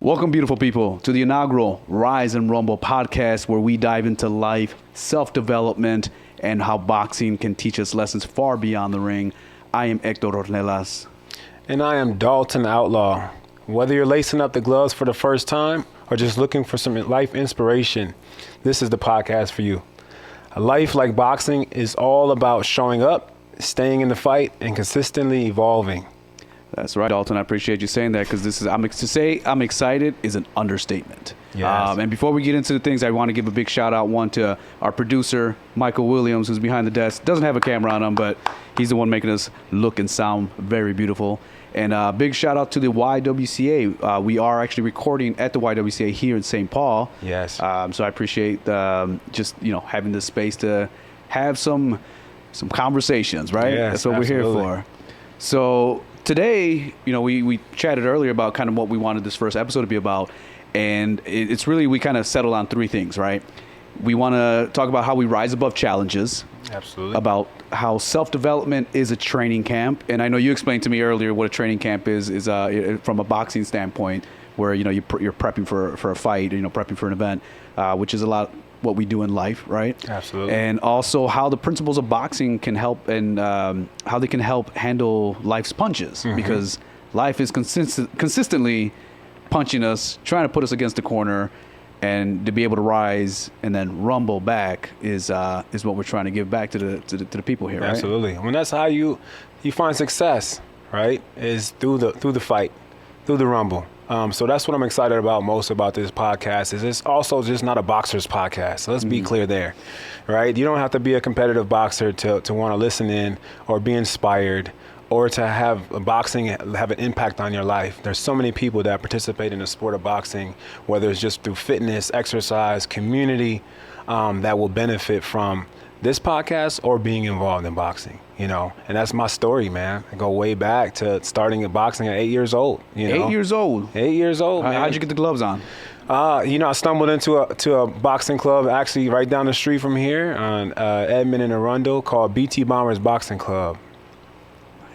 Welcome, beautiful people, to the inaugural Rise and Rumble podcast, where we dive into life, self-development, and how boxing can teach us lessons far beyond the ring. I am Hector Ornelas. And I am Dalton Outlaw. Whether you're lacing up the gloves for the first time or just looking for some life inspiration, this is the podcast for you. A life like boxing is all about showing up, staying in the fight, and consistently evolving. That's right, Dalton. I appreciate you saying that, because to say I'm excited is an understatement. Yes. And before we get into the things, I want to give a big shout out to our producer, Michael Williams, who's behind the desk. Doesn't have a camera on him, but he's the one making us look and sound very beautiful. And big shout out to the YWCA. We are actually recording at the YWCA here in St. Paul. Yes. So I appreciate just having this space to have some conversations, right? Yes, that's what absolutely. we're here for. So today, we chatted earlier about kind of what we wanted this first episode to be about. And it's really, we kind of settled on three things, right? We want to talk about how we rise above challenges. Absolutely. About how self-development is a training camp. And I know you explained to me earlier what a training camp is from a boxing standpoint, where, you're prepping for a fight, prepping for an event, which is a lot what we do in life, right? Absolutely. And also how the principles of boxing can help, and how they can help handle life's punches, because life is consistently punching us, trying to put us against the corner, and to be able to rise and then rumble back is what we're trying to give back to the people here, right? Absolutely. I mean, that's how you find success, right? Is through the fight, through the rumble. So that's what I'm excited about most about this podcast. Is it's also just not a boxer's podcast. So let's be clear there, right? You don't have to be a competitive boxer to want to listen in or be inspired, or to have boxing have an impact on your life. There's so many people that participate in the sport of boxing, whether it's just through fitness, exercise, community, that will benefit from this podcast or being involved in boxing, And that's my story, man. I go way back to starting at boxing at 8 years old, 8 years old? 8 years old, man. How'd you get the gloves on? I stumbled into a boxing club actually right down the street from here on Edmond and Arundel called BT Bombers Boxing Club.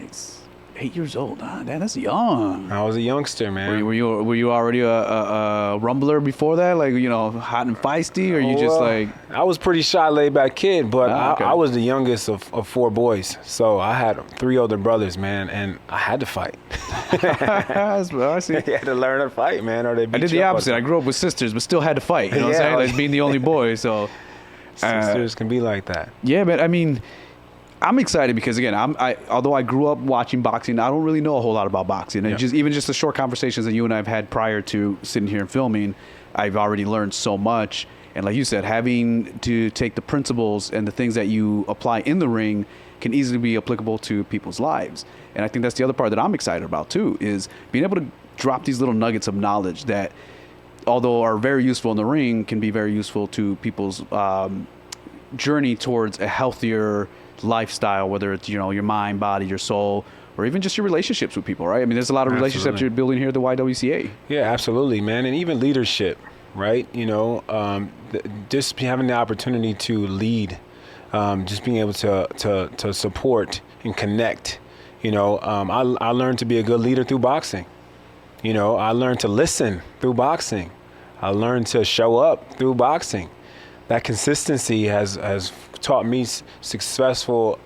Nice. 8 years old, huh? Damn, that's young. I was a youngster, man. Were you already a rumbler before that? Like, hot and feisty, or you just like? I was pretty shy, laid back kid, but okay. I was the youngest of four boys. So I had three older brothers, man, and I had to fight. I see. You had to learn to fight, man, or they beat I did you the up. opposite. I grew up with sisters, but still had to fight. You know what I'm saying? Like being the only boy. So sisters can be like that. Yeah, but I mean, I'm excited because, again, although I grew up watching boxing, I don't really know a whole lot about boxing. And even just the short conversations that you and I have had prior to sitting here and filming, I've already learned so much. And like you said, having to take the principles and the things that you apply in the ring can easily be applicable to people's lives. And I think that's the other part that I'm excited about too, is being able to drop these little nuggets of knowledge that, although are very useful in the ring, can be very useful to people's journey towards a healthier lifestyle, whether it's your mind, body, your soul, or even just your relationships with people, right? I mean, there's a lot of relationships you're building here at the YWCA. Yeah, absolutely, man. And even leadership, right? Just having the opportunity to lead, just being able to support and connect. I learned to be a good leader through boxing. I learned to listen through boxing. I learned to show up through boxing. That consistency has taught me successful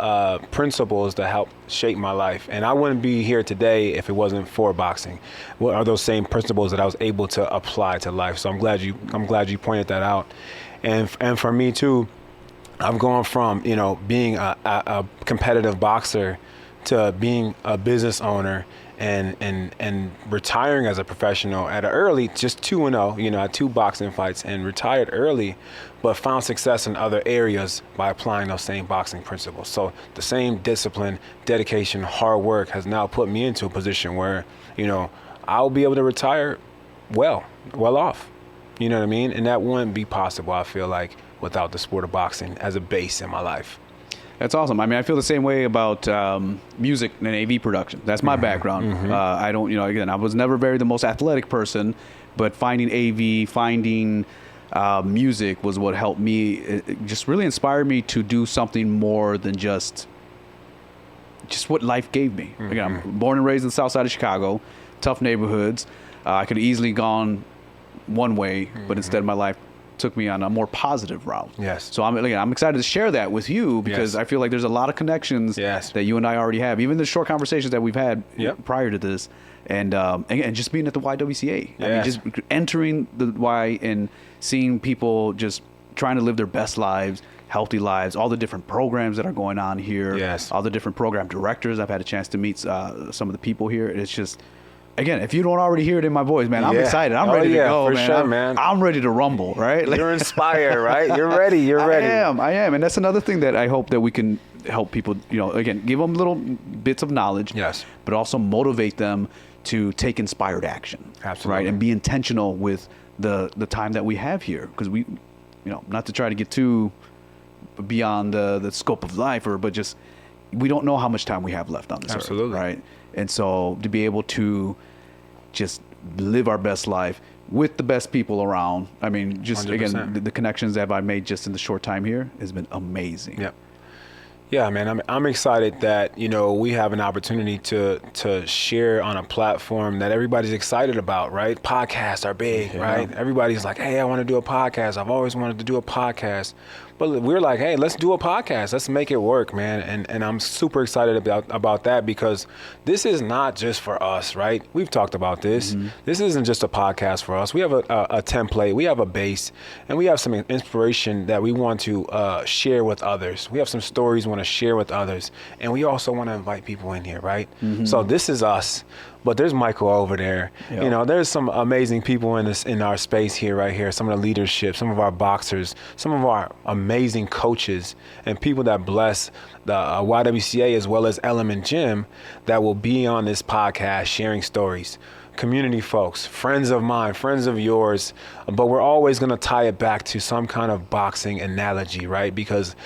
principles that help shape my life. And I wouldn't be here today if it wasn't for boxing. What are those same principles that I was able to apply to life? So I'm glad you pointed that out. And for me too, I've gone from being a competitive boxer to being a business owner and retiring as a professional at an early, just 2-0, I had 2 boxing fights and retired early, but found success in other areas by applying those same boxing principles. So the same discipline, dedication, hard work has now put me into a position where, I'll be able to retire well off. You know what I mean? And that wouldn't be possible, I feel like, without the sport of boxing as a base in my life. That's awesome. I mean, I feel the same way about music and AV production. That's my background. I don't, again, I was never the most athletic person, but finding AV, finding music was what helped me. It just really inspired me to do something more than just what life gave me. Again, I'm born and raised in the south side of Chicago, tough neighborhoods. I could have easily gone one way, but instead my life took me on a more positive route. Yes. So I'm excited to share that with you because I feel like there's a lot of connections that you and I already have, even the short conversations that we've had prior to this. And again, just being at the YWCA. I mean, just entering the Y and seeing people just trying to live their best lives, healthy lives, all the different programs that are going on here, all the different program directors. I've had a chance to meet some of the people here. It's just, again, if you don't already hear it in my voice, man, I'm excited. I'm ready to go, man. Sure, man. I'm ready to rumble, right? You're inspired, right? You're ready. You're ready. I am. And that's another thing that I hope that we can help people, again, give them little bits of knowledge, but also motivate them to take inspired action. Absolutely. Right? And be intentional with the time that we have here. Because we, not to try to get too beyond the scope of life, but just, we don't know how much time we have left on this earth, right? And so to be able to just live our best life with the best people around. I mean, just 100%. Again, the connections that I've made just in the short time here has been amazing. Yep. Yeah, man, I'm excited that, we have an opportunity to share on a platform that everybody's excited about, right? Podcasts are big, right? Everybody's like, hey, I want to do a podcast. I've always wanted to do a podcast. But we're like, hey, let's do a podcast. Let's make it work, man. And I'm super excited about that because this is not just for us, right? We've talked about this. This isn't just a podcast for us. We have a template. We have a base. And we have some inspiration that we want to share with others. We have some stories we want to share with others. And we also want to invite people in here, right? So this is us. But there's Michael over there. There's some amazing people in our space here, right here. Some of the leadership, some of our boxers, some of our amazing coaches, and people that bless the YWCA as well as Element Gym that will be on this podcast sharing stories. Community folks, friends of mine, friends of yours, but we're always going to tie it back to some kind of boxing analogy, right? Because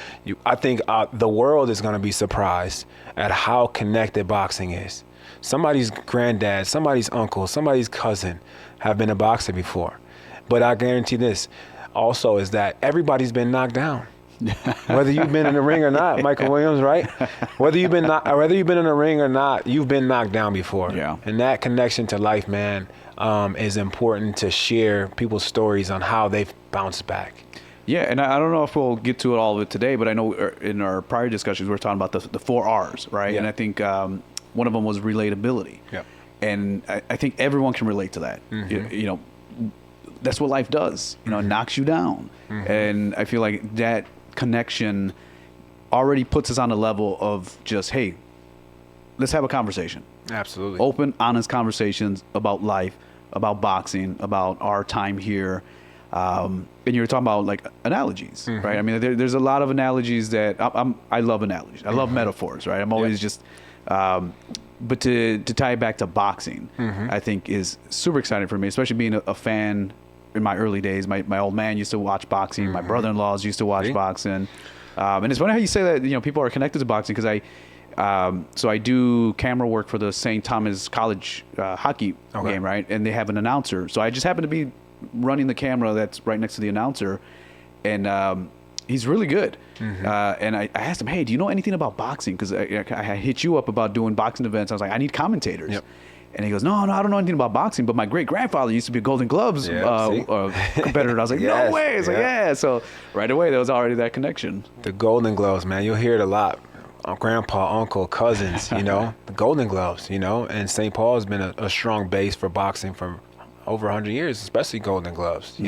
I think the world is going to be surprised at how connected boxing is. Somebody's granddad, somebody's uncle, somebody's cousin have been a boxer before. But I guarantee this also is that everybody's been knocked down. Whether you've been in the ring or not, Michael Williams, right? Whether you've been in the ring or not, you've been knocked down before. Yeah. And that connection to life, man, is important to share people's stories on how they've bounced back. Yeah, and I don't know if we'll get to all of it today, but I know in our prior discussions we were talking about the 4 R's, right? Yeah. And I think one of them was relatability. Yeah. And I think everyone can relate to that. That's what life does. It knocks you down. And I feel like that connection already puts us on a level of just, hey, let's have a conversation. Absolutely. Open, honest conversations about life, about boxing, about our time here. And you were talking about like analogies, right? I mean, there's a lot of analogies that I love analogies. I love metaphors, right? I'm always just, but to tie it back to boxing, I think is super exciting for me, especially being a fan in my early days. My old man used to watch boxing. My brother-in-laws used to watch boxing. And it's funny how you say that, people are connected to boxing because so I do camera work for the St. Thomas College hockey game, right? And they have an announcer. So I just happen to be running the camera that's right next to the announcer. And he's really good. And I asked him, hey, do you know anything about boxing? Because I hit you up about doing boxing events. I was like, I need commentators. And he goes, no, I don't know anything about boxing, but my great-grandfather used to be a Golden Gloves competitor. I was like, no way. It's like, yeah. So right away, there was already that connection. The Golden Gloves, man. You'll hear it a lot. Grandpa, uncle, cousins, the Golden Gloves, and St. Paul has been a strong base for boxing for over 100 years, especially Golden Gloves,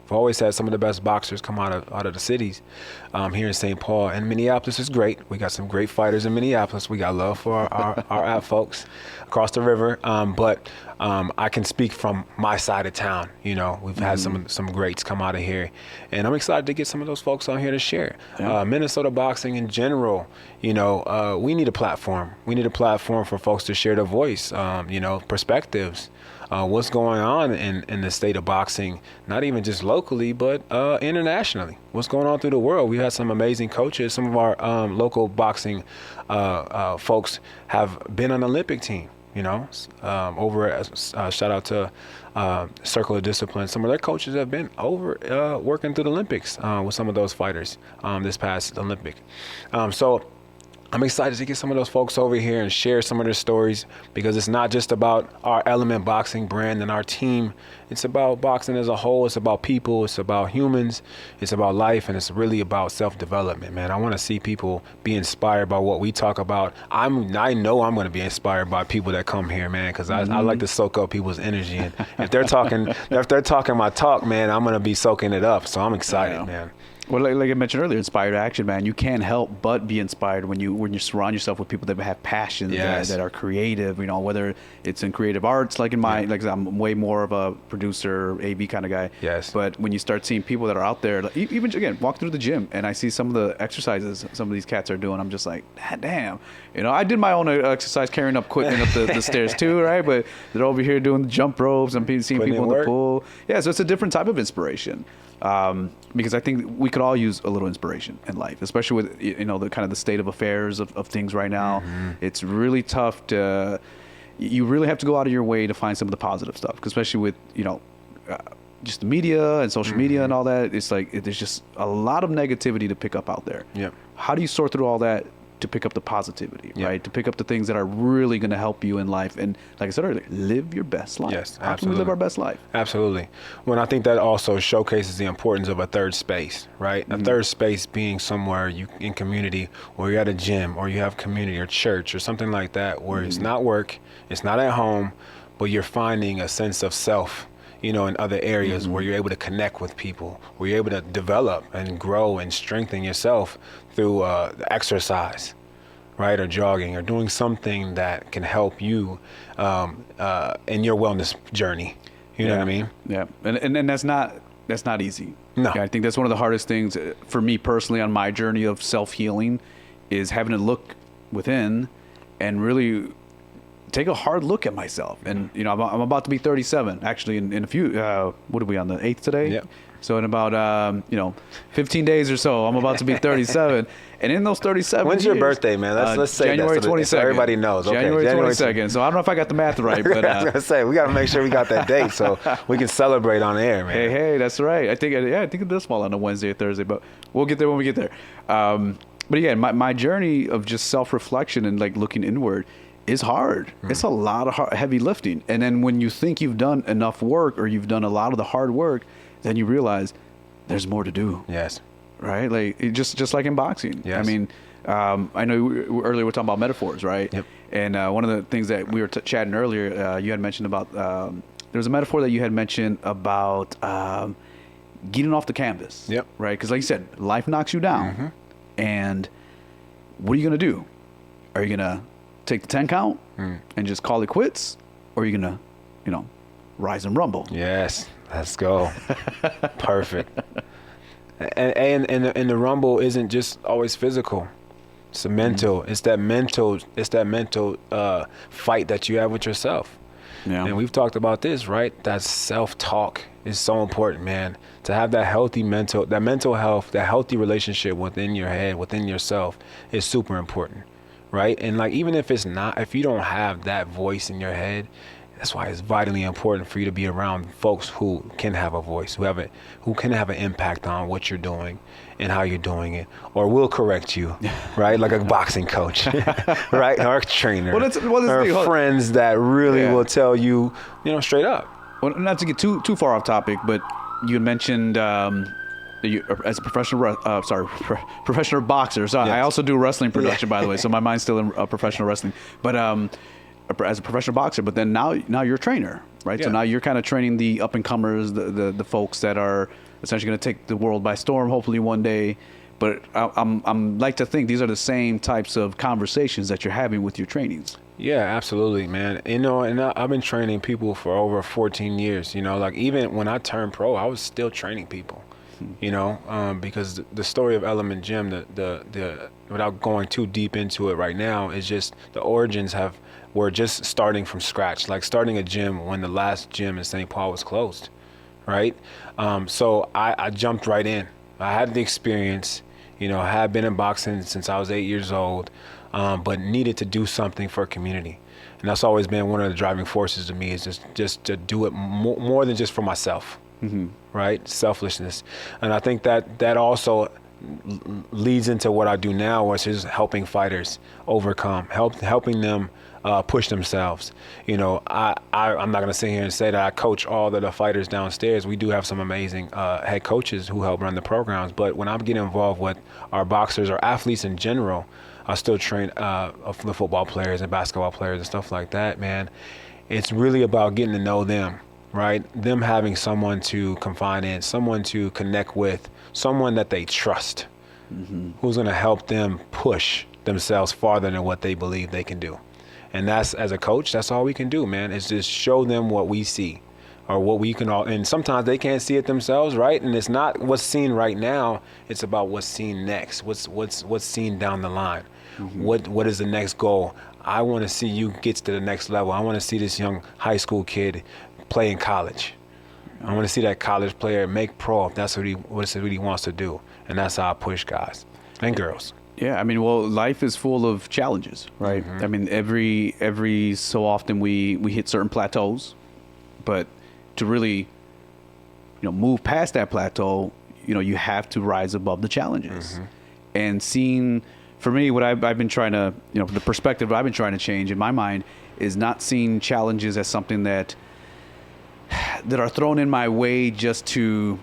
We've always had some of the best boxers come out of the cities here in St. Paul. And Minneapolis is great. We got some great fighters in Minneapolis. We got love for our folks across the river. But I can speak from my side of town. We've had some greats come out of here. And I'm excited to get some of those folks on here to share. Minnesota boxing in general, we need a platform. We need a platform for folks to share their voice, perspectives. What's going on in the state of boxing, not even just locally, but internationally. What's going on through the world? We had some amazing coaches. Some of our local boxing folks have been on the Olympic team, over at, shout out to Circle of Discipline. Some of their coaches have been over working through the Olympics with some of those fighters this past Olympic. So I'm excited to get some of those folks over here and share some of their stories, because it's not just about our Element Boxing brand and our team. It's about boxing as a whole. It's about people. It's about humans. It's about life, and it's really about self-development, man. I want to see people be inspired by what we talk about. I know I'm going to be inspired by people that come here, man, because I like to soak up people's energy. And if they're talking my talk, man, I'm going to be soaking it up. So I'm excited, man. Well, like I mentioned earlier, inspired action, man. You can't help but be inspired when you surround yourself with people that have passions, that are creative. You know, whether it's in creative arts, like in my, like I'm way more of a producer, AV kind of guy. Yes. But when you start seeing people that are out there, like, even again, walk through the gym, and I see some of the exercises some of these cats are doing, I'm just like, damn. You know, I did my own exercise carrying up equipment up the stairs too, right? But they're over here doing the jump ropes and seeing people in the pool. Yeah, so it's a different type of inspiration. Because I think we could all use a little inspiration in life, especially with, you know, the kind of the state of affairs of things right now. Mm-hmm. It's really tough to, you really have to go out of your way to find some of the positive stuff, especially with, you know, just the media and social media and all that. It's like, there's just a lot of negativity to pick up out there. Yeah. How do you sort through all that to pick up the positivity, right? To pick up the things that are really going to help you in life. And like I said earlier, live your best life. Yes, absolutely. How can we live our best life? Absolutely. Well, I think that also showcases the importance of a third space, right? A third space being somewhere in community, or you're at a gym, or you have community or church or something like that, where it's not work, it's not at home, but you're finding a sense of self, you know, in other areas where you're able to connect with people, where you're able to develop and grow and strengthen yourself through exercise, right, or jogging, or doing something that can help you in your wellness journey. You know what I mean? Yeah, and that's not easy. No. Yeah, I think that's one of the hardest things for me personally on my journey of self-healing, is having to look within and really take a hard look at myself. And, you know, I'm about to be 37, actually, in a few, what are we on, the 8th today? Yeah. So in about, 15 days or so, I'm about to be 37. And in those 37 When's your birthday, man? Let's say January that 22nd. So everybody knows. Okay. January 22nd. So I don't know if I got the math right, but I was gonna say, we got to make sure we got that date so we can celebrate on air, man. Hey, that's right. I think it does fall on a Wednesday or Thursday, but we'll get there when we get there. But again, my journey of just self-reflection and like looking inward is hard. It's a lot of heavy lifting. And then when you think you've done enough work, or you've done a lot of the hard work, then you realize there's more to do. Yes. Right? Like just like in boxing. Yes. I mean, I know earlier we were talking about metaphors, right? Yep. And one of the things that we were chatting earlier, you had mentioned about, there was a metaphor that you had mentioned about getting off the canvas. Yep. Right? Because like you said, life knocks you down. And what are you going to do? Are you going to take the 10 count and just call it quits? Or are you going to, rise and rumble? Yes. Let's go. Perfect. And the rumble isn't just always physical. It's a mental. It's that mental fight that you have with yourself. Yeah. And we've talked about this, right? That self-talk is so important, man. To have that mental health, that healthy relationship within your head, within yourself, is super important, right? And like, even if you don't have that voice in your head, that's why it's vitally important for you to be around folks who can have a voice, who can have an impact on what you're doing and how you're doing it, or will correct you, right? Like a boxing coach, right? Or a trainer, or friends that really will tell you, straight up. Well, not to get too far off topic, but you had mentioned as a professional boxer. So yes. I also do wrestling production, by the way. So my mind's still in professional wrestling, but as a professional boxer, but then now you're a trainer, right? Yeah. So now you're kind of training the up and comers, the folks that are essentially going to take the world by storm, hopefully one day. But I'm like to think these are the same types of conversations that you're having with your trainings. Yeah, absolutely, man. And I've been training people for over 14 years. Like even when I turned pro, I was still training people. Because the story of Element Gym, the without going too deep into it right now, is just the origins were just starting from scratch, like starting a gym when the last gym in St. Paul was closed, right? So I jumped right in. I had the experience, I had been in boxing since I was 8 years old, but needed to do something for a community. And that's always been one of the driving forces to me, is just to do it more than just for myself, right? Selflessness. And I think that also leads into what I do now, which is helping fighters overcome, helping them push themselves. I'm not going to sit here and say that I coach all of the fighters downstairs. We do have some amazing head coaches who help run the programs. But when I'm getting involved with our boxers or athletes in general, I still train the football players and basketball players and stuff like that, man. It's really about getting to know them, right? Them having someone to confide in, someone to connect with, someone that they trust, who's going to help them push themselves farther than what they believe they can do. And that's, as a coach, that's all we can do, man, is just show them what we see or what we can all, and sometimes they can't see it themselves, right? And it's not what's seen right now, it's about what's seen next, what's seen down the line. What is the next goal? I want to see you get to the next level. I want to see this young high school kid play in college. I want to see that college player make pro if that's what he wants to do. And that's how I push guys and girls. Yeah, I mean, well, life is full of challenges, right? I mean, every so often we hit certain plateaus, but to really, move past that plateau, you have to rise above the challenges. And seeing, for me, what I've been trying to, the perspective I've been trying to change in my mind is not seeing challenges as something that are thrown in my way just to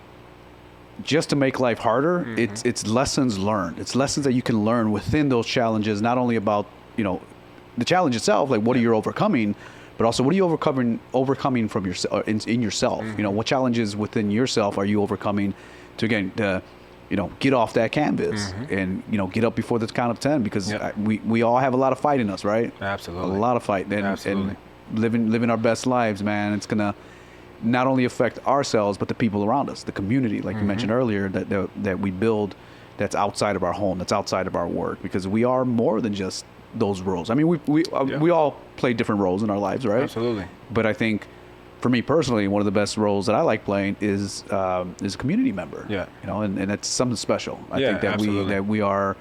make life harder. It's lessons learned. It's lessons that you can learn within those challenges, not only about, the challenge itself, like what are you overcoming, but also what are you overcoming from yourself, in yourself. What challenges within yourself are you overcoming to, again, get off that canvas and, get up before the count of 10, because we all have a lot of fight in us, right? Absolutely. A lot of fight. And living our best lives, man, it's going to not only affect ourselves, but the people around us, the community, like you mentioned earlier, that we build, that's outside of our home, that's outside of our work, because we are more than just those roles. I mean, we all play different roles in our lives, right? Absolutely. But I think, for me personally, one of the best roles that I like playing is a community member. Yeah. And that's something special. I think that we are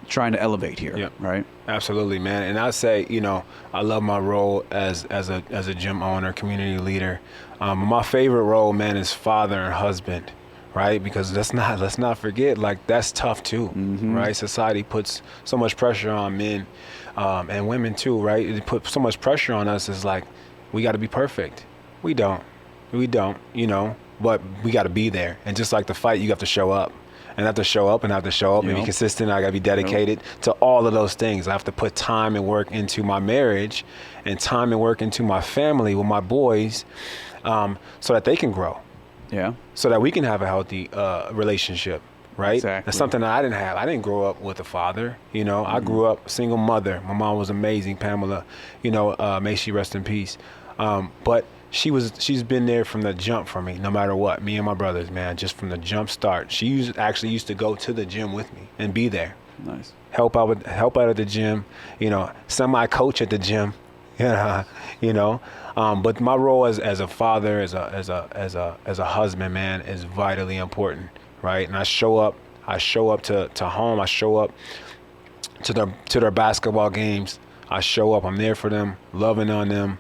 trying to elevate here, right? Absolutely, man. And I say, I love my role as a gym owner, community leader. My favorite role, man, is father and husband, right? Because let's not forget, like, that's tough too, right? Society puts so much pressure on men and women too, right? It put so much pressure on us. It's like, we got to be perfect. We don't, but we got to be there. And just like the fight, you have to show up. And I have to show up and be consistent. I got to be dedicated to all of those things. I have to put time and work into my marriage and time and work into my family with my boys, so that they can grow. Yeah. So that we can have a healthy relationship, right? Exactly. That's something that I didn't have. I didn't grow up with a father. I grew up single mother. My mom was amazing, Pamela. May she rest in peace. But she's been there from the jump for me, no matter what. Me and my brothers, man, just from the jump start. She actually used to go to the gym with me and be there. Nice. Help out at the gym, semi-coach at the gym, But my role as a father, as a husband, man, is vitally important, right? And I show up to home. I show up to their basketball games. I show up. I'm there for them, loving on them.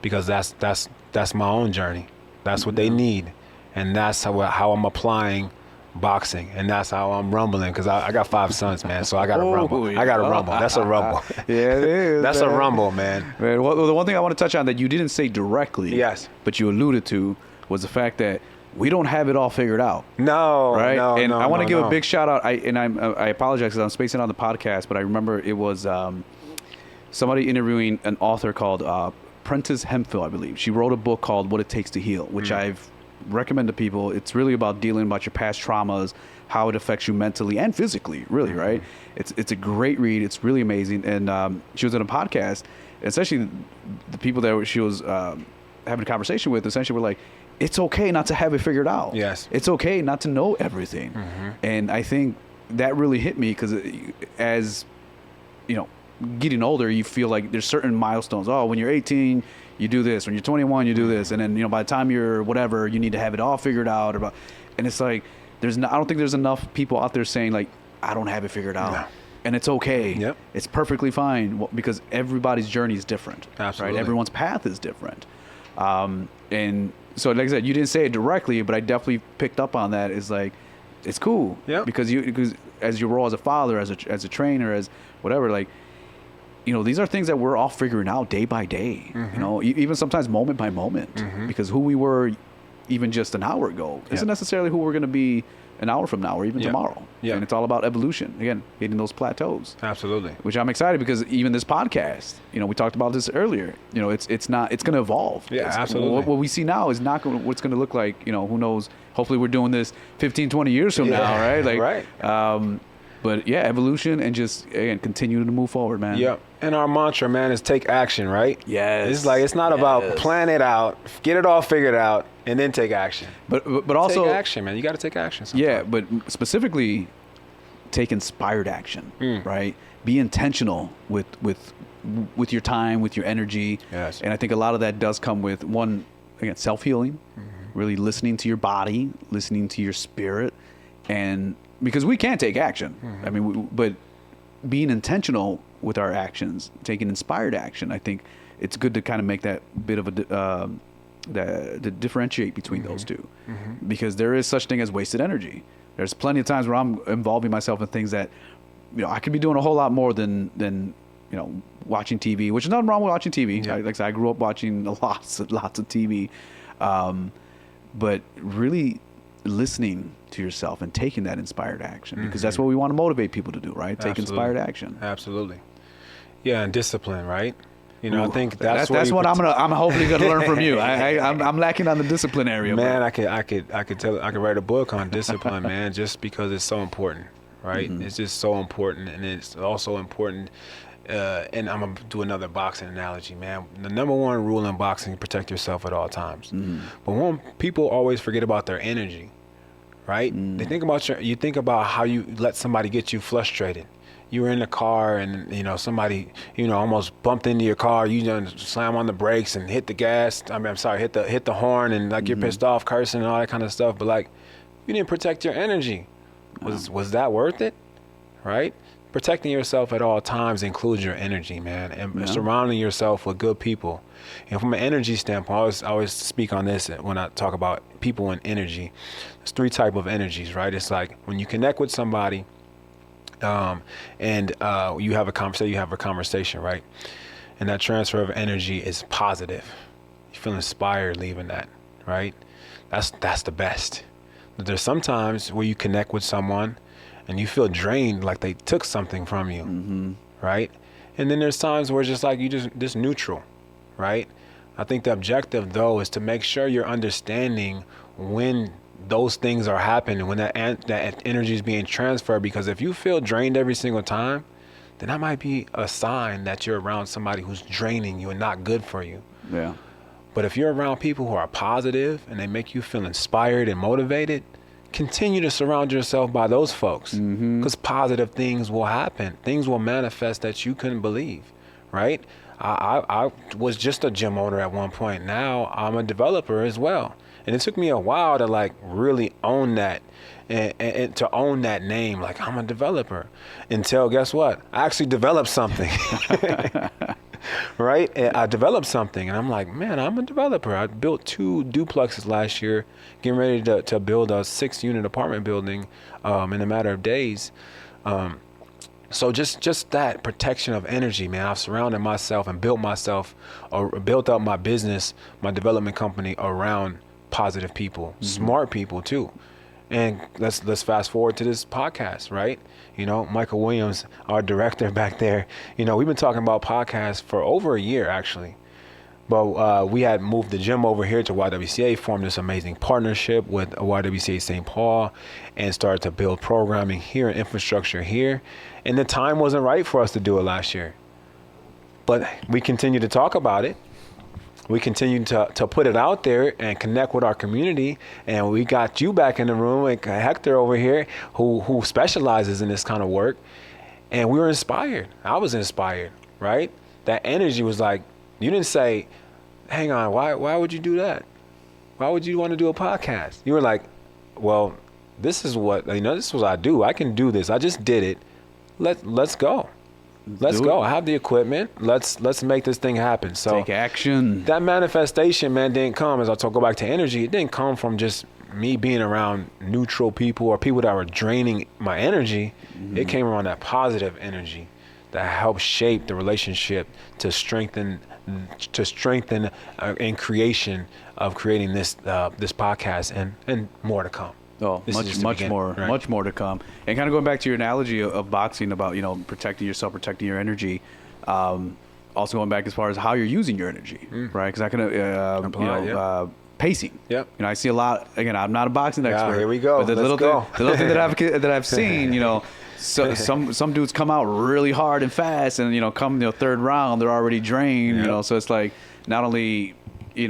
Because that's my own journey. That's what they need, and that's how I'm applying boxing, and that's how I'm rumbling. Because I got 5 sons, man, so I got to rumble. I got to rumble. That's a rumble. Yeah, it is. That's a rumble, man. Well, the one thing I want to touch on that you didn't say directly, yes, but you alluded to, was the fact that we don't have it all figured out. No, right? No, and no, I want to give no. a big shout out. I apologize because I'm spacing on the podcast, but I remember it was somebody interviewing an author called Prentice Hemphill, I believe. She wrote a book called What It Takes to Heal, which I've recommend to people. It's really about dealing about your past traumas, how it affects you mentally and physically, really, right? It's a great read. It's really amazing. And she was on a podcast, and essentially the people that she was having a conversation with essentially were like, it's okay not to have it figured out. Yes. It's okay not to know everything. And I think that really hit me because as, getting older, you feel like there's certain milestones. Oh, when you're 18, you do this. When you're 21, you do this. And then, by the time you're whatever, you need to have it all figured out. And it's like, I don't think there's enough people out there saying like, I don't have it figured out. No. And it's okay. Yep. It's perfectly fine because everybody's journey is different. Absolutely. Right? Everyone's path is different. And so, like I said, you didn't say it directly, but I definitely picked up on that. Is like, it's cool. Yeah. Because as you roll as a father, as a trainer, as whatever, like, these are things that we're all figuring out day by day. Even sometimes moment by moment. Because who we were even just an hour ago isn't necessarily who we're going to be an hour from now or even tomorrow. And it's all about evolution. Again, hitting those plateaus. Absolutely. Which I'm excited because even this podcast, we talked about this earlier. It's going to evolve. Yeah, absolutely. What we see now is not what it's going to look like. Who knows? Hopefully we're doing this 15, 20 years from now, right? Like, right. But yeah, evolution and just, again, continue to move forward, man. Yeah. And our mantra, man, is take action, right? Yes. It's not about plan it out, get it all figured out, and then take action. But also take action, man. You got to take action sometime. Yeah, but specifically take inspired action, right? Be intentional with your time, with your energy. Yes. And I think a lot of that does come with, one, again, self-healing, really listening to your body, listening to your spirit, and because we can take action. I mean, but being intentional with our actions, taking inspired action, I think it's good to kind of make that bit of to differentiate between those two, because there is such thing as wasted energy. There's plenty of times where I'm involving myself in things that, I could be doing a whole lot more than watching TV, which is nothing wrong with watching TV. Like I said, I grew up watching lots of TV, but really listening to yourself and taking that inspired action, because that's what we want to motivate people to do, right? Take inspired action. Absolutely. Yeah, and discipline, right? I think that's what I'm hopefully gonna learn from you. I'm lacking on the discipline area. Man, I could write a book on discipline, man, just because it's so important, right? It's just so important, and it's also important. And I'm gonna do another boxing analogy, man. The number one rule in boxing: protect yourself at all times. But people always forget about their energy, right? They think about you think about how you let somebody get you frustrated. You were in the car and somebody almost bumped into your car. You done slam on the brakes and hit the gas. Hit the horn, and like you're pissed off, cursing and all that kind of stuff. But like, you didn't protect your energy. Was that worth it? Right? Protecting yourself at all times includes your energy, man, and surrounding yourself with good people. And from an energy standpoint, I always speak on this when I talk about people and energy. There's 3 types of energies, right? It's like when you connect with somebody, and you have a conversation, right? And that transfer of energy is positive. You feel inspired leaving that, right? That's the best. But there's sometimes where you connect with someone and you feel drained, like they took something from you, right? And then there's times where it's just like you just neutral, right? I think the objective, though, is to make sure you're understanding when those things are happening, when that energy is being transferred. Because if you feel drained every single time, then that might be a sign that you're around somebody who's draining you and not good for you. Yeah. But if you're around people who are positive and they make you feel inspired and motivated, continue to surround yourself by those folks, because positive things will happen. Things will manifest that you couldn't believe, right? I was just a gym owner at one point. Now I'm a developer as well. And it took me a while to like really own that and to own that name. Like, I'm a developer, until guess what? I actually developed something. Right? And I developed something and I'm like, man, I'm a developer. I built 2 duplexes last year, getting ready to build a 6-unit apartment building in a matter of days. So just that protection of energy, man. I've surrounded myself and built up my business, my development company around positive people, smart people too. And let's fast forward to this podcast, right? Michael Williams, our director back there, we've been talking about podcasts for over a year, actually. But we had moved the gym over here to YWCA, formed this amazing partnership with YWCA St. Paul, and started to build programming here and infrastructure here. And the time wasn't right for us to do it last year. But we continued to talk about it. We continued to put it out there and connect with our community. And we got you back in the room, and Hector over here, who specializes in this kind of work. And we were inspired. I was inspired, right? That energy was like, you didn't say, hang on, why would you do that? Why would you want to do a podcast? You were like, well, this is what I do. I can do this. I just did it. Let's go. Let's go. I have the equipment. Let's make this thing happen. So take action. That manifestation, man, didn't come, as I go back to energy, it didn't come from just me being around neutral people or people that were draining my energy, it came around that positive energy that helped shape the relationship to strengthen in creation of creating this podcast and more to come. Oh, much more to come. And kind of going back to your analogy of boxing about, protecting yourself, protecting your energy. Also going back as far as how you're using your energy, right? Because I can, pacing. Yep. I see a lot. Again, I'm not a boxing expert. Here we go. But the little thing that I've seen, so some dudes come out really hard and fast, and come third round, they're already drained. Yep. So it's like not only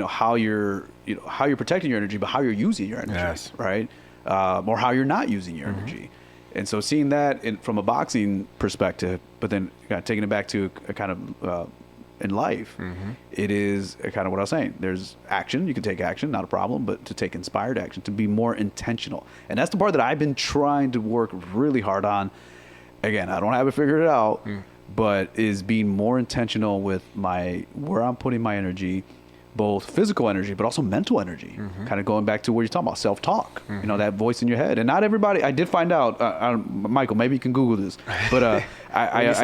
how you're protecting your energy, but how you're using your energy, yes. right? Or how you're not using your energy. And so seeing that from a boxing perspective, but then taking it back to a kind of in life, it is kind of what I was saying. There's action. You can take action, not a problem, but to take inspired action, to be more intentional. And that's the part that I've been trying to work really hard on. Again, I don't have it figured out, but is being more intentional with where I'm putting my energy, both physical energy, but also mental energy. Kind of going back to what you're talking about, self-talk, that voice in your head. And not everybody, I did find out, Michael, maybe you can Google this, but I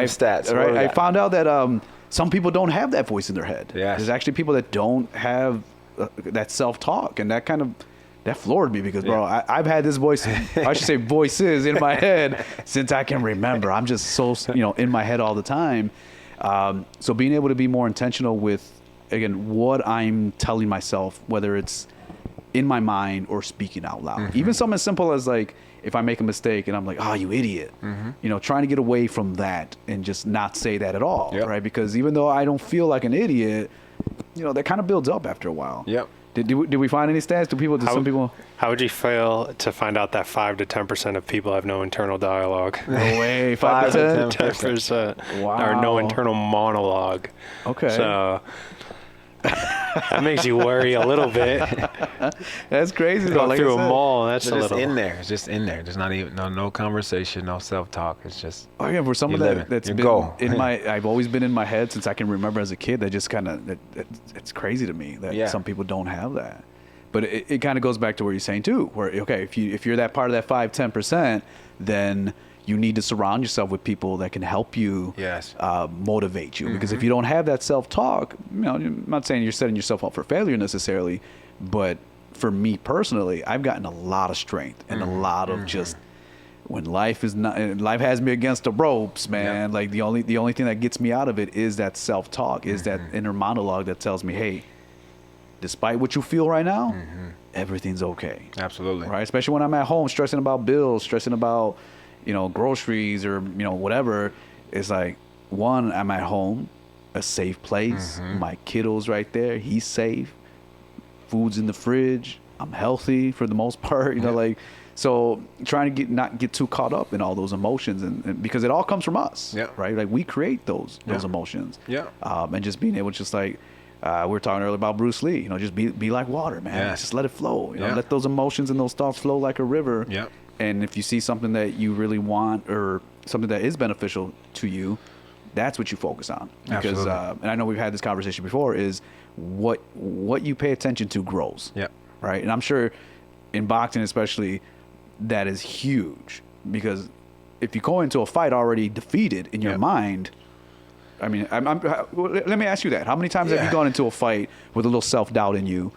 stats. Right, I found out that some people don't have that voice in their head. Yes. There's actually people that don't have that self-talk, and that floored me because, bro, I've had this voice, I should say voices in my head since I can remember. I'm just so, in my head all the time. So being able to be more intentional with, again, what I'm telling myself, whether it's in my mind or speaking out loud. Even something as simple as like, if I make a mistake and I'm like, oh, you idiot, trying to get away from that and just not say that at all, right? Because even though I don't feel like an idiot, that kind of builds up after a while. Yep. Did we find any stats? Some people? How would you feel to find out that 5 to 10% of people have no internal dialogue? No way, 5 to 10%. Wow. Or no internal monologue. Okay. So that makes you worry a little bit. That's crazy though. Go Like through a mall. That's It's a just little in there. It's just in there. There's not even no conversation, no self-talk. It's just. Oh yeah, for some of that's been in my. I've always been in my head since I can remember as a kid. That just kind of it's crazy to me that some people don't have that. But it kind of goes back to what you're saying too. Where if you're that part of that 5-10%, then you need to surround yourself with people that can help you motivate you. Because if you don't have that self-talk, I'm not saying you're setting yourself up for failure necessarily, but for me personally, I've gotten a lot of strength and a lot of just when life has me against the ropes, man. Like the only thing that gets me out of it is that self-talk, is that inner monologue that tells me, hey, despite what you feel right now, everything's okay. Absolutely. Right? Especially when I'm at home stressing about bills, stressing about groceries or, whatever. It's like, one, I'm at home, a safe place. My kiddo's right there. He's safe. Food's in the fridge. I'm healthy for the most part, so trying to not get too caught up in all those emotions and because it all comes from us, right? Like we create those emotions. And just being able to just like, we were talking earlier about Bruce Lee, just be like water, man. Just let it flow, let those emotions and those thoughts flow like a river. And if you see something that you really want or something that is beneficial to you, that's what you focus on. Because, and I know we've had this conversation before, is what you pay attention to grows. Right. And I'm sure in boxing, especially, that is huge because if you go into a fight already defeated in your mind, I mean, let me ask you that. How many times have you gone into a fight with a little self-doubt in you?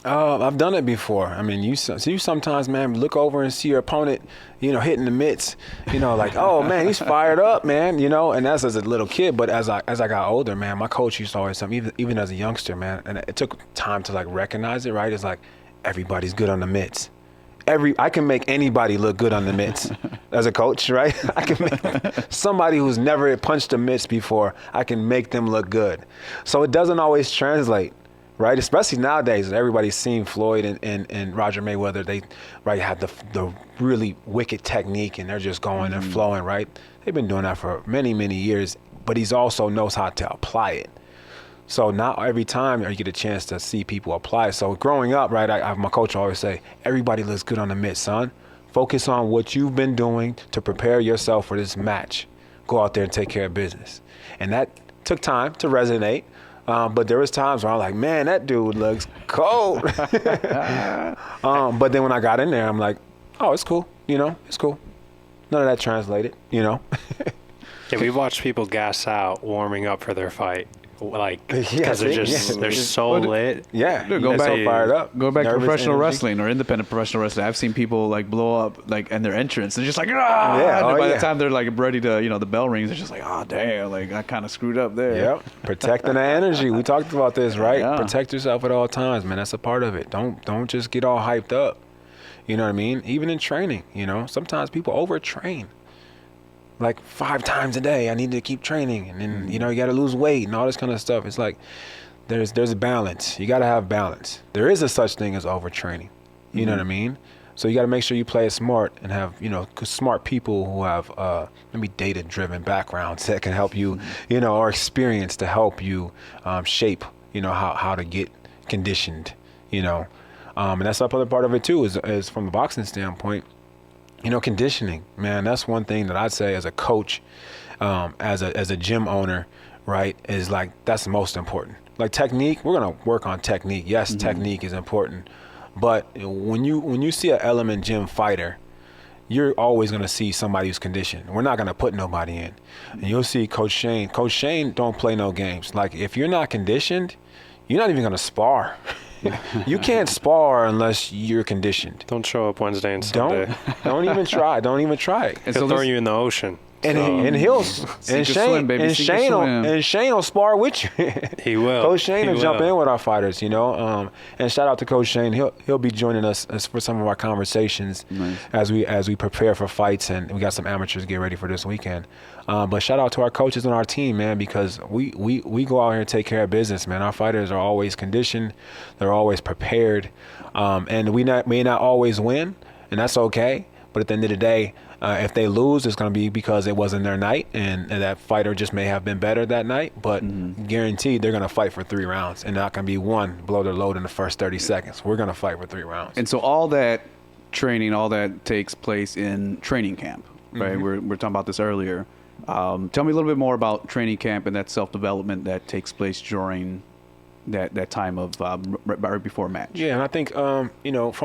I've done it before. I mean, you sometimes, man, look over and see your opponent, hitting the mitts, like, oh man, he's fired up, man, and that's as a little kid. But as I got older, man, my coach used to always tell me, even as a youngster, man, and it took time to like recognize it, right? It's like, everybody's good on the mitts. I can make anybody look good on the mitts as a coach, right? I can make somebody who's never punched the mitts before, I can make them look good. So it doesn't always translate. Right, especially nowadays, everybody's seen Floyd and Roger Mayweather. They have the really wicked technique, and they're just going and flowing. Right, they've been doing that for many years. But he's also knows how to apply it. So not every time you get a chance to see people apply it. So growing up, right, my coach always say, everybody looks good on the mitt, son. Focus on what you've been doing to prepare yourself for this match. Go out there and take care of business. And that took time to resonate. But there was times where I'm like, man, that dude looks cold. But then when I got in there, I'm like, oh, it's cool. It's cool. None of that translated, Yeah, we've watched people gas out warming up for their fight. Because they're so lit. Yeah, Dude, go back, so fired up. Go back to Nervous professional energy. wrestling or independent professional wrestling. I've seen people like blow up and their entrance. They're just like, Yeah, and oh, by yeah. the time they're like ready to, the bell rings. They're just like, oh damn, like I kind of screwed up there. Yep, protecting the energy. We talked about this, right? Yeah. Protect yourself at all times, man. That's a part of it. Don't just get all hyped up. You know what I mean? Even in training, sometimes people overtrain. Like 5 times a day, I need to keep training, and then you got to lose weight and all this kind of stuff. It's like there's a balance. You got to have balance. There is a such thing as overtraining. You know what I mean? So you got to make sure you play it smart and have smart people who have maybe data-driven backgrounds that can help you, or experience to help you shape, how to get conditioned, and that's another part of it too. Is from a boxing standpoint. Conditioning, man, that's one thing that I'd say as a coach, as a gym owner, right, is like, that's the most important. Like technique, we're going to work on technique. Yes, technique is important. But when you see an element gym fighter, you're always going to see somebody who's conditioned. We're not going to put nobody in. And you'll see Coach Shane. Coach Shane don't play no games. Like if you're not conditioned, you're not even going to spar. You can't spar unless you're conditioned. Don't show up Wednesday and Sunday. Don't even try. Don't even try it. He'll throw you in the ocean. And Shane will spar with you. He will. Coach Shane will jump in with our fighters, And shout out to Coach Shane. He'll be joining us for some of our conversations as we prepare for fights, and we got some amateurs get ready for this weekend. But shout out to our coaches on our team, man, because we go out here and take care of business, man. Our fighters are always conditioned, they're always prepared, and we may not always win, and that's okay. But at the end of the day, if they lose, it's going to be because it wasn't their night, and that fighter just may have been better that night. But guaranteed, they're going to fight for 3 rounds, and not going to be one blow their load in the first 30 seconds. We're going to fight for 3 rounds. And so all that training, all that takes place in training camp, right? We're talking about this earlier. Tell me a little bit more about training camp and that self-development that takes place during that time of right before a match. Yeah, and I think from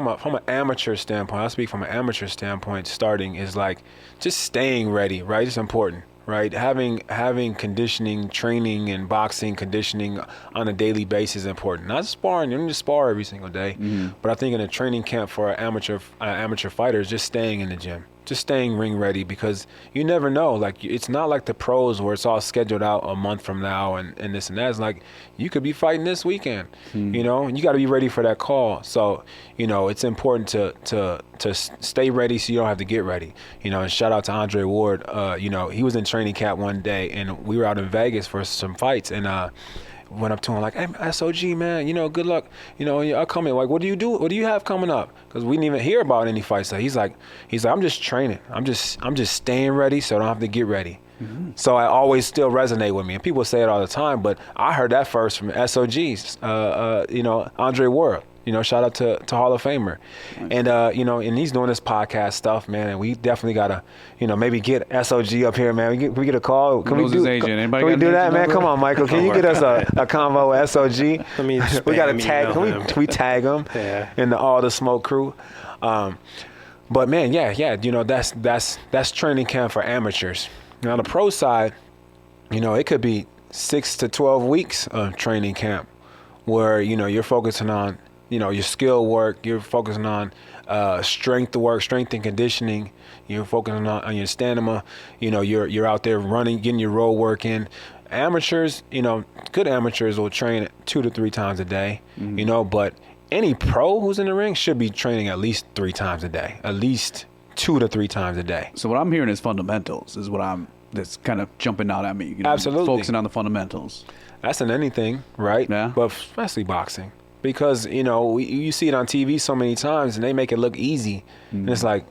an amateur standpoint, I speak from an amateur standpoint. Starting is like just staying ready, right? It's important, right? Having conditioning, training, and boxing conditioning on a daily basis is important. Not sparring, you don't need to spar every single day, but I think in a training camp for an amateur fighters, just staying in the gym. Just staying ring ready, because you never know. Like, it's not like the pros where it's all scheduled out a month from now and this and that. It's like you could be fighting this weekend, and you got to be ready for that call. So, it's important to stay ready so you don't have to get ready. And shout out to Andre Ward. He was in training camp one day, and we were out in Vegas for some fights, and went up to him like, hey, SOG, man, good luck. I'll come in. Like, what do you do? What do you have coming up? Because we didn't even hear about any fights. So he's like, I'm just training. I'm just staying ready so I don't have to get ready. So I always still resonate with me. And people say it all the time, but I heard that first from SOGs, Andre Ward. Shout out to Hall of Famer. And, and he's doing this podcast stuff, man. And we definitely got to, maybe get SOG up here, man. We get a call. Can we do that, man? Come on, Michael. Can you get us a convo with SOG? We got to tag. Can we tag him in the All the Smoke crew? But, man, that's training camp for amateurs. Now, on the pro side, it could be 6 to 12 weeks of training camp where, you're focusing on, your skill work, you're focusing on strength and conditioning, you're focusing on your stamina, you're out there running, getting your road work in. Amateurs, good amateurs will train 2 to 3 times a day, but any pro who's in the ring should be training at least 3 times a day, at least 2 to 3 times a day. So what I'm hearing is fundamentals is that's kind of jumping out at me. Absolutely. Focusing on the fundamentals. That's in anything, right? Yeah. But especially boxing. Because, you see it on TV so many times and they make it look easy. And it's like,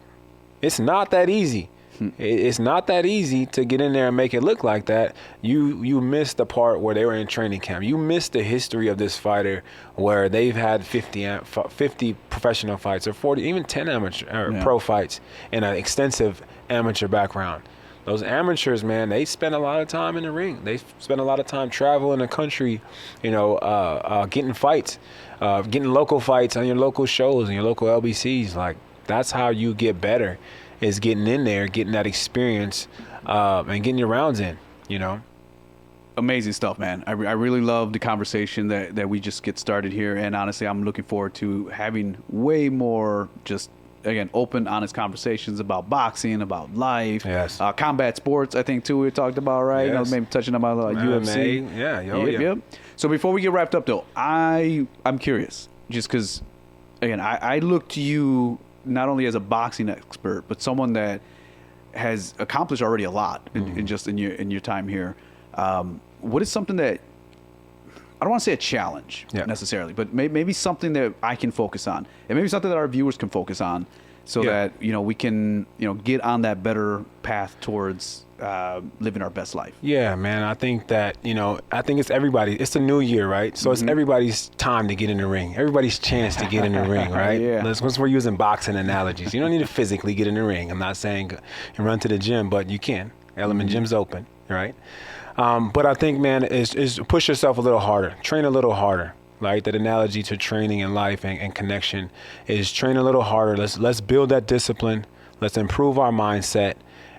it's not that easy. It's not that easy to get in there and make it look like that. You missed the part where they were in training camp. You missed the history of this fighter where they've had 50 professional fights or 40, even 10 amateur pro fights and an extensive amateur background. Those amateurs, man, they spend a lot of time in the ring. They spend a lot of time traveling the country, getting fights, getting local fights on your local shows and your local LBCs. Like, that's how you get better, is getting in there, getting that experience, and getting your rounds in, Amazing stuff, man. I really love the conversation that we just get started here. And honestly, I'm looking forward to having way more just, again, open, honest conversations about boxing, about life, yes, combat sports, I think, too, we talked about, right? Yes. Maybe touching about UFC. Yeah. So before we get wrapped up, though, I'm curious, just because, again, I look to you not only as a boxing expert, but someone that has accomplished already a lot in your time here. What is something that, I don't want to say a challenge necessarily, but maybe something that I can focus on, and maybe something that our viewers can focus on, so that we can get on that better path towards living our best life. Yeah, man. I think that I think it's everybody. It's the new year, right? So it's everybody's time to get in the ring. Everybody's chance to get in the ring, right? Yeah. Once we're using boxing analogies, you don't need to physically get in the ring. I'm not saying and run to the gym, but you can. Element Gym's open, right? But I think, man, is push yourself a little harder, train a little harder. Like that analogy to training in life and connection is train a little harder. Let's build that discipline. Let's improve our mindset,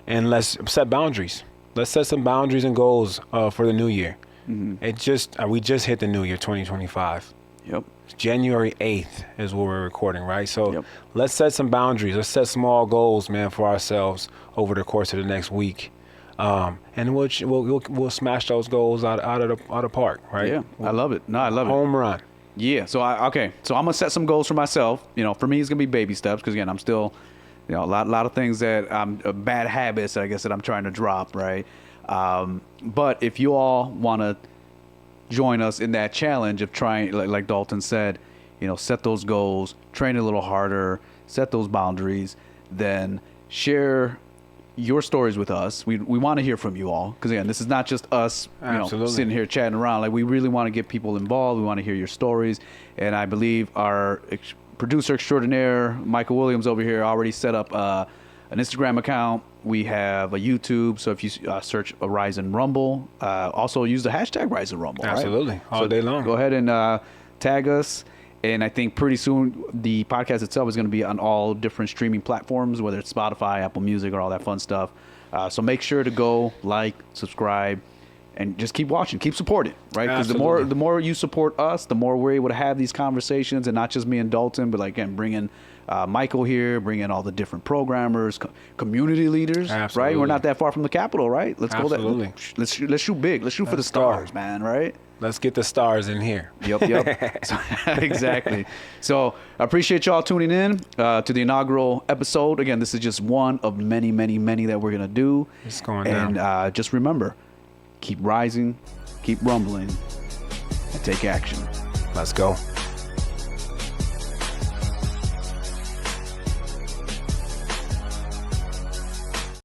and let's set boundaries. Let's set some boundaries and goals for the new year. We just hit the new year, 2025. Yep. January 8th is what we're recording, right? So let's set some boundaries. Let's set small goals, man, for ourselves over the course of the next week. And we'll smash those goals out of the park, right? Yeah, I love it. No, I love it. Home run. Yeah. So I'm gonna set some goals for myself. For me, it's gonna be baby steps, because again, I'm still, a lot of things that bad habits, I guess, that I'm trying to drop, right? But if you all want to join us in that challenge of trying, like Dalton said, set those goals, train a little harder, set those boundaries, then share your stories with us. We want to hear from you all, because again, this is not just us sitting here chatting around. Like, we really want to get people involved. We want to hear your stories, and I believe our producer extraordinaire Michael Williams over here already set up an Instagram account. We have a YouTube, so if you search a Rise and Rumble, also use the hashtag Rise and Rumble. Absolutely, right? all day long. Go ahead and tag us. And I think pretty soon the podcast itself is going to be on all different streaming platforms, whether it's Spotify, Apple Music, or all that fun stuff. So make sure to go like, subscribe, and just keep watching, keep supporting, right? Because the more you support us, the more we're able to have these conversations, and not just me and Dalton, but again, bring in Michael here, bring in all the different programmers, community leaders, right? We're not that far from the Capitol, right? Let's go there. Let's shoot big. Let's shoot for the stars, man, right? Let's get the stars in here. Yep. Exactly. So I appreciate y'all tuning in to the inaugural episode. Again, this is just one of many, many, many that we're going to do. It's going down. And just remember, keep rising, keep rumbling, and take action. Let's go.